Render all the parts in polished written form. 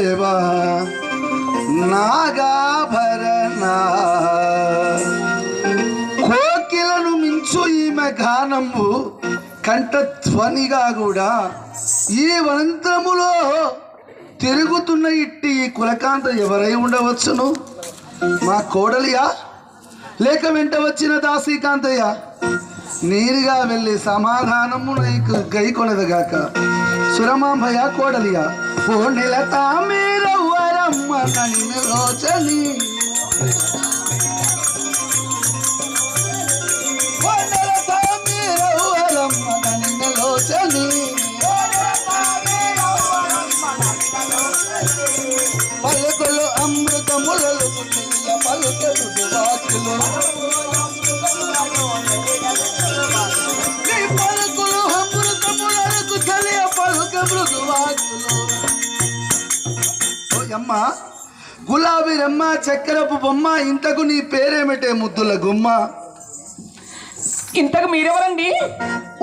దేవా నాగాభరణ కోకిలను మించు ఈమె గానము కంఠధ్వనిగా కూడా ఈ వనంతములో తిరుగుతున్న ఇట్టి ఈ కులకాంత ఎవరై ఉండవచ్చును? మా కోడలియా లేక వెంట వచ్చిన దాసీకాంతయ్య? నేరుగా వెళ్ళి సమాధానము నీకు గై కొనదగాక. సురమాంబయ కోడలియా ఓ నిలత మీరవ్వరమ్మ నన్ను రోచని పలుకులు అమృతములలు పలుకలు వాకులు పలుకులు అమృతములకు తెలియ పలుక మృదువాకులు. అమ్మ గులాబీ రమ్మ చక్కెరపు బొమ్మ ఇంతకు నీ పేరేమిటే ముద్దుల గుమ్మ? ఇంతకు మీరెవరండి?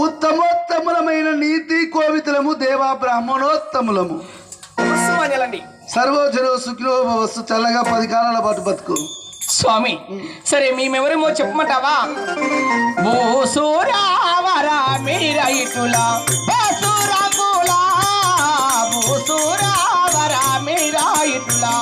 ఉత్తమోత్తములమైన నీతి కోవితులము దేవా బ్రాహ్మణోత్తములము. సర్వోజనో సుఖినో భవస్సు చల్లగా 10 కాలాల పాటు బతుకు. స్వామి సరే మేమెవరేమో చెప్పమంటావా? భూసూరావరా మీరా ఇటులా భూసూరాకులా భూసూరావరా మీరా ఇటులా